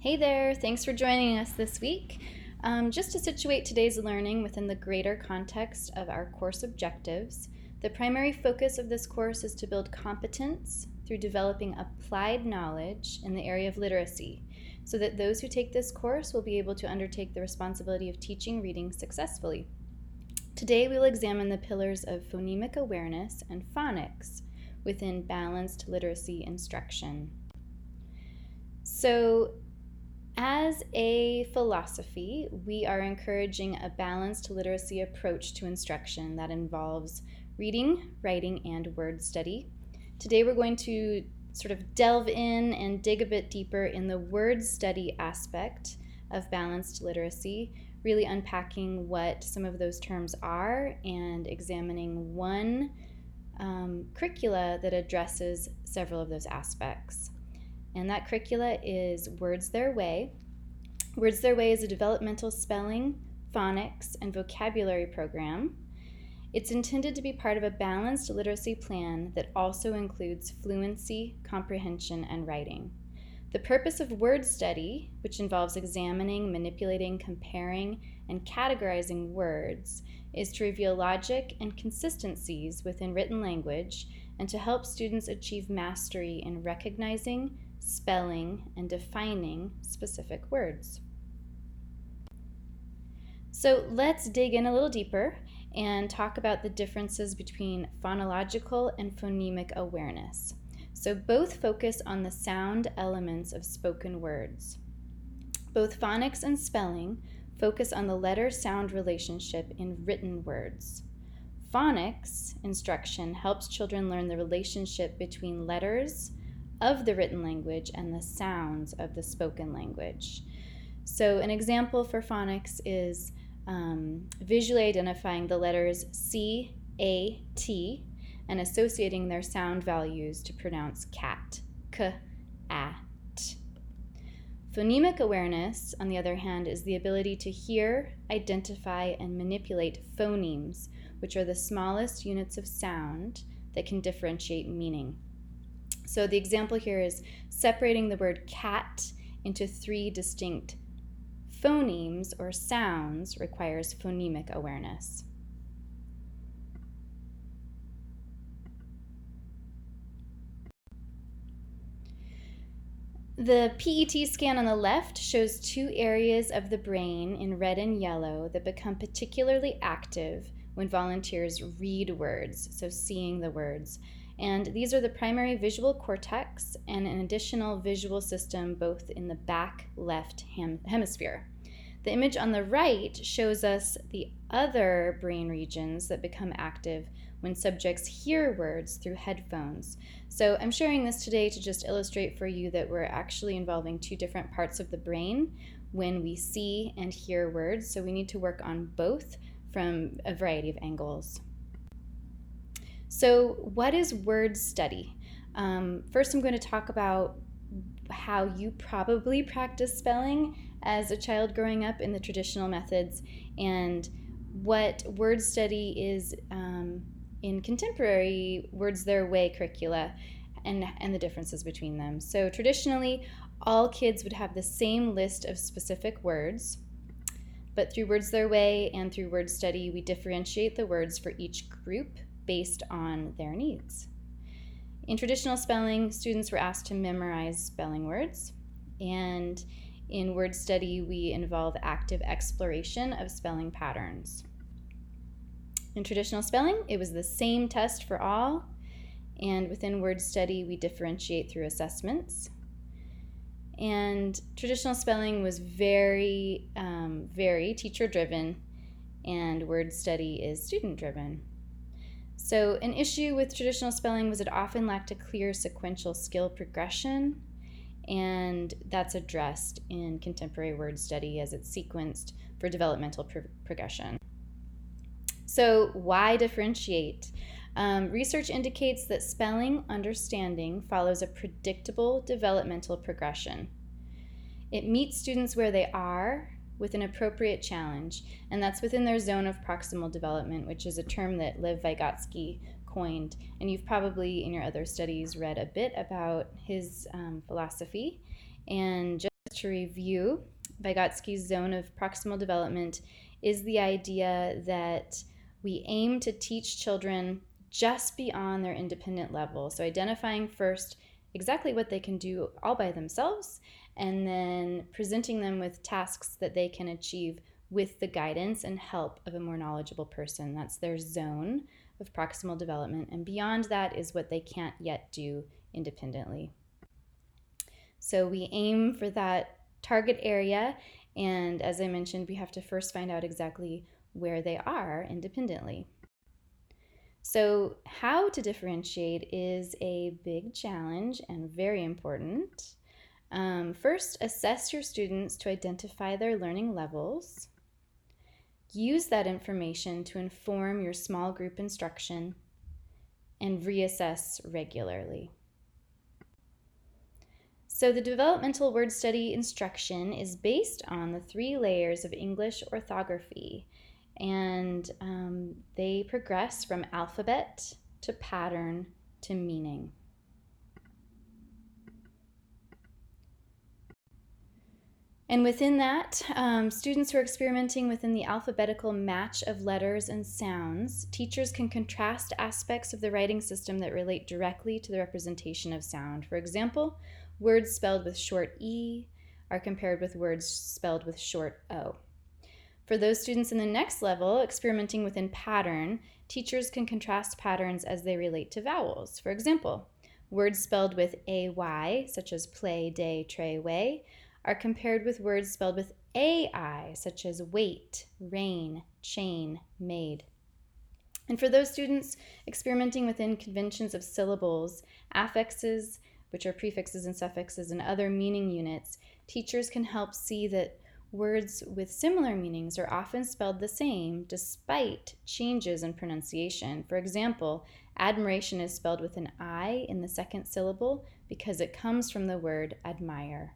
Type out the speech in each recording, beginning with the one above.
Hey there, thanks for joining us this week. Just to situate today's learning within the greater context of our course objectives, the primary focus of this course is to build competence through developing applied knowledge in the area of literacy, so that those who take this course will be able to undertake the responsibility of teaching reading successfully. Today we will examine the pillars of phonemic awareness and phonics within balanced literacy instruction. So, as a philosophy, we are encouraging a balanced literacy approach to instruction that involves reading, writing, and word study. Today we're going to sort of delve in and dig a bit deeper in the word study aspect of balanced literacy, really unpacking what some of those terms are and examining one curricula that addresses several of those aspects. And that curricula is Words Their Way. Words Their Way is a developmental spelling, phonics, and vocabulary program. It's intended to be part of a balanced literacy plan that also includes fluency, comprehension, and writing. The purpose of word study, which involves examining, manipulating, comparing, and categorizing words, is to reveal logic and consistencies within written language and to help students achieve mastery in recognizing, spelling, and defining specific words. So let's dig in a little deeper and talk about the differences between phonological and phonemic awareness. So both focus on the sound elements of spoken words. Both phonics and spelling focus on the letter-sound relationship in written words. Phonics instruction helps children learn the relationship between letters of the written language and the sounds of the spoken language. So an example for phonics is visually identifying the letters C, A, T, and associating their sound values to pronounce cat, k, a, t. Phonemic awareness, on the other hand, is the ability to hear, identify, and manipulate phonemes, which are the smallest units of sound that can differentiate meaning. So the example here is separating the word cat into 3 distinct phonemes or sounds requires phonemic awareness. The PET scan on the left shows 2 areas of the brain in red and yellow that become particularly active when volunteers read words, so seeing the words. And these are the primary visual cortex and an additional visual system both in the back left hemisphere. The image on the right shows us the other brain regions that become active when subjects hear words through headphones. So I'm sharing this today to just illustrate for you that we're actually involving 2 different parts of the brain when we see and hear words. So we need to work on both from a variety of angles. So what is word study? First, I'm going to talk about how you probably practice spelling as a child growing up in the traditional methods and what word study is in contemporary Words Their Way curricula and the differences between them. So traditionally, all kids would have the same list of specific words, but through Words Their Way and through word study, we differentiate the words for each group based on their needs. In traditional spelling, students were asked to memorize spelling words, and in word study, we involve active exploration of spelling patterns. In traditional spelling, it was the same test for all, and within word study, we differentiate through assessments. And traditional spelling was very teacher-driven, and word study is student-driven. So an issue with traditional spelling was it often lacked a clear sequential skill progression, and that's addressed in contemporary word study as it's sequenced for developmental progression. So why differentiate? Research indicates that spelling understanding follows a predictable developmental progression. It meets students where they are with an appropriate challenge, and that's within their zone of proximal development, which is a term that Lev Vygotsky coined. And you've probably in your other studies read a bit about his philosophy. And just to review, Vygotsky's zone of proximal development is the idea that we aim to teach children just beyond their independent level. So identifying first exactly what they can do all by themselves, and then presenting them with tasks that they can achieve with the guidance and help of a more knowledgeable person. That's their zone of proximal development. And beyond that is what they can't yet do independently. So we aim for that target area, and as I mentioned, we have to first find out exactly where they are independently. So how to differentiate is a big challenge and very important. First, assess your students to identify their learning levels. Use that information to inform your small group instruction, and reassess regularly. So the developmental word study instruction is based on the 3 layers of English orthography, and they progress from alphabet to pattern to meaning. And within that, students who are experimenting within the alphabetical match of letters and sounds, teachers can contrast aspects of the writing system that relate directly to the representation of sound. For example, words spelled with short E are compared with words spelled with short O. For those students in the next level, experimenting within pattern, teachers can contrast patterns as they relate to vowels. For example, words spelled with AY, such as play, day, tray, way, are compared with words spelled with AI, such as wait, rain, chain, made. And for those students experimenting within conventions of syllables, affixes, which are prefixes and suffixes, and other meaning units, teachers can help see that words with similar meanings are often spelled the same despite changes in pronunciation. For example, admiration is spelled with an I in the second syllable because it comes from the word admire.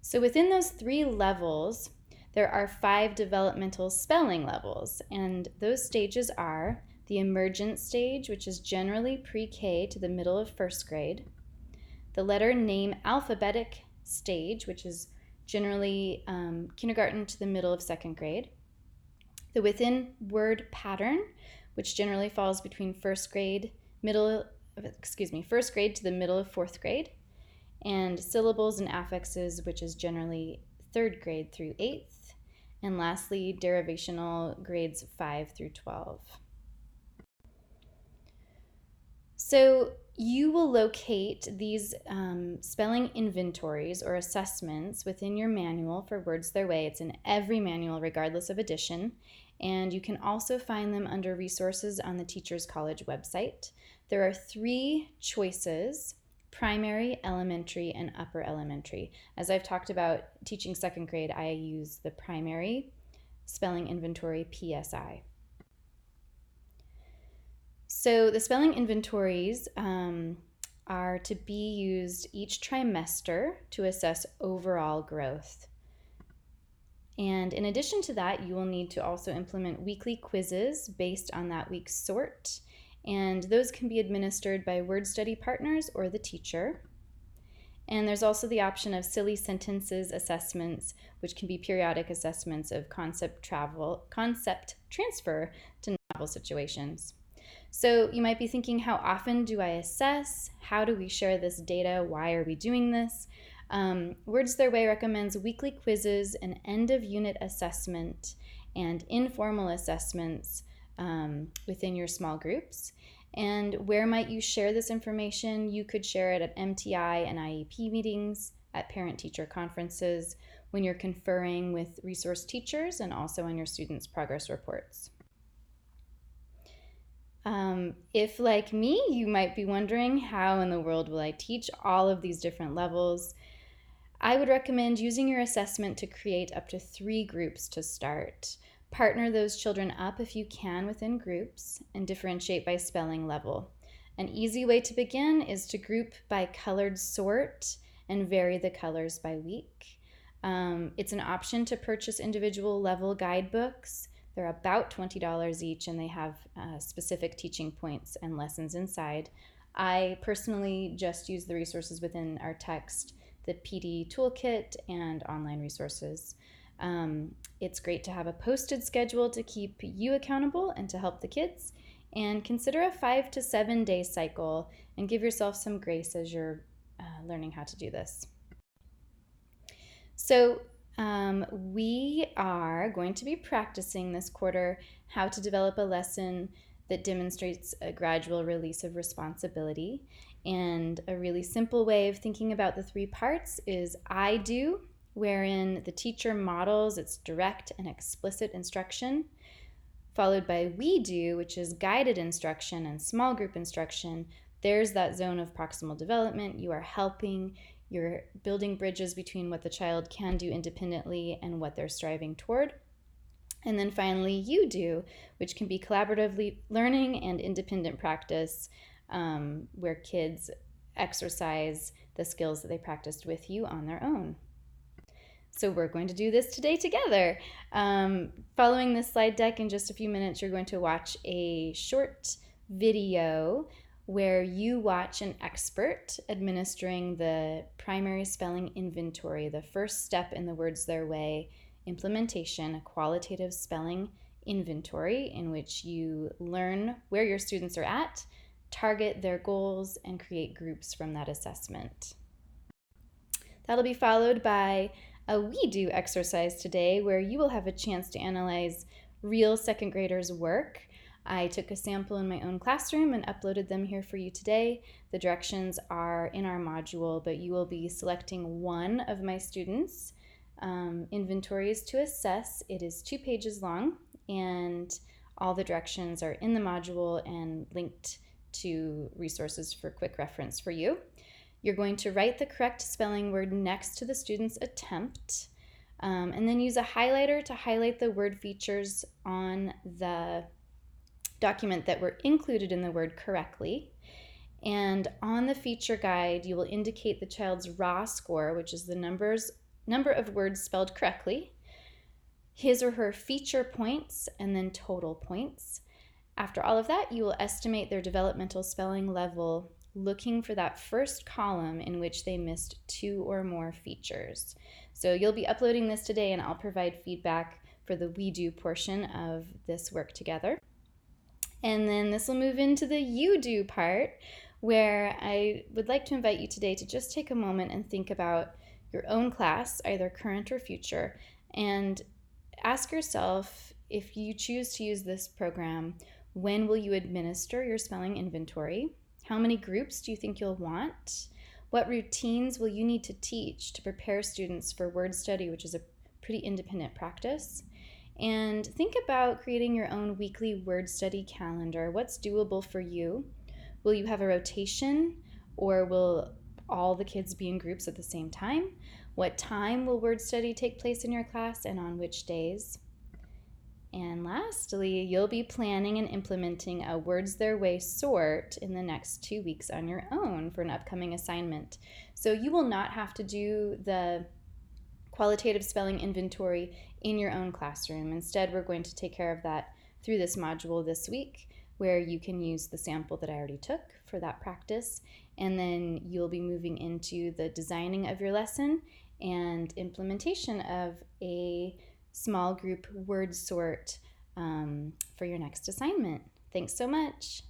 So within those 3 levels, there are 5 developmental spelling levels, and those stages are the emergent stage, which is generally pre-K to the middle of 1st grade, the letter name alphabetic stage, which is generally kindergarten to the middle of 2nd grade, the within word pattern, which generally falls between 1st grade to the middle of 4th grade, and syllables and affixes, which is generally 3rd grade through 8th, and lastly, derivational grades 5 through 12. So you will locate these spelling inventories or assessments within your manual for Words Their Way. It's in every manual, regardless of edition, and you can also find them under resources on the Teachers College website. There are 3 choices: primary, elementary, and upper elementary. As I've talked about teaching 2nd grade, I use the primary spelling inventory, PSI. So the spelling inventories are to be used each trimester to assess overall growth. And in addition to that, you will need to also implement weekly quizzes based on that week's sort, and those can be administered by word study partners or the teacher. And there's also the option of silly sentences assessments, which can be periodic assessments of concept transfer to novel situations. So you might be thinking, how often do I assess? How do we share this data? Why are we doing this? Words Their Way recommends weekly quizzes, an end-of-unit assessment, and informal assessments within your small groups. And where might you share this information? You could share it at MTI and IEP meetings, at parent-teacher conferences, when you're conferring with resource teachers, and also on your students' progress reports. If, like me, you might be wondering, how in the world will I teach all of these different levels? I would recommend using your assessment to create up to 3 groups to start. Partner those children up if you can within groups, and differentiate by spelling level. An easy way to begin is to group by colored sort and vary the colors by week. It's an option to purchase individual level guidebooks. They're about $20 each, and they have specific teaching points and lessons inside. I personally just use the resources within our text the PD toolkit, and online resources. It's great to have a posted schedule to keep you accountable and to help the kids. And consider a 5 to 7 day cycle and give yourself some grace as you're learning how to do this. So we are going to be practicing this quarter how to develop a lesson that demonstrates a gradual release of responsibility. And a really simple way of thinking about the 3 parts is I do, wherein the teacher models its direct and explicit instruction, followed by we do, which is guided instruction and small group instruction. There's that zone of proximal development. You are helping, you're building bridges between what the child can do independently and what they're striving toward. And then finally, you do, which can be collaborative learning and independent practice, where kids exercise the skills that they practiced with you on their own. So we're going to do this today together. Following this slide deck, in just a few minutes, you're going to watch a short video where you watch an expert administering the primary spelling inventory, the first step in the Words Their Way implementation, a qualitative spelling inventory in which you learn where your students are at, target their goals, and create groups from that assessment. That'll be followed by a We Do exercise today where you will have a chance to analyze real second graders' work. I took a sample in my own classroom and uploaded them here for you today. The directions are in our module, but you will be selecting one of my students' inventories to assess. It is 2 pages long, and all the directions are in the module and linked to resources for quick reference for you. You're going to write the correct spelling word next to the student's attempt, and then use a highlighter to highlight the word features on the document that were included in the word correctly. And on the feature guide, you will indicate the child's raw score, which is the number of words spelled correctly, his or her feature points, and then total points. After all of that, you will estimate their developmental spelling level, looking for that first column in which they missed 2 or more features. So you'll be uploading this today, and I'll provide feedback for the We Do portion of this work together. And then this will move into the You Do part, where I would like to invite you today to just take a moment and think about your own class, either current or future, and ask yourself, if you choose to use this program, when will you administer your spelling inventory? How many groups do you think you'll want? What routines will you need to teach to prepare students for word study, which is a pretty independent practice? And think about creating your own weekly word study calendar. What's doable for you? Will you have a rotation, or will all the kids be in groups at the same time? What time will word study take place in your class, and on which days? And lastly, you'll be planning and implementing a Words Their Way sort in the next 2 weeks on your own for an upcoming assignment. So you will not have to do the qualitative spelling inventory in your own classroom. Instead, we're going to take care of that through this module this week, where you can use the sample that I already took for that practice, and then you'll be moving into the designing of your lesson and implementation of a small group word sort for your next assignment. Thanks so much.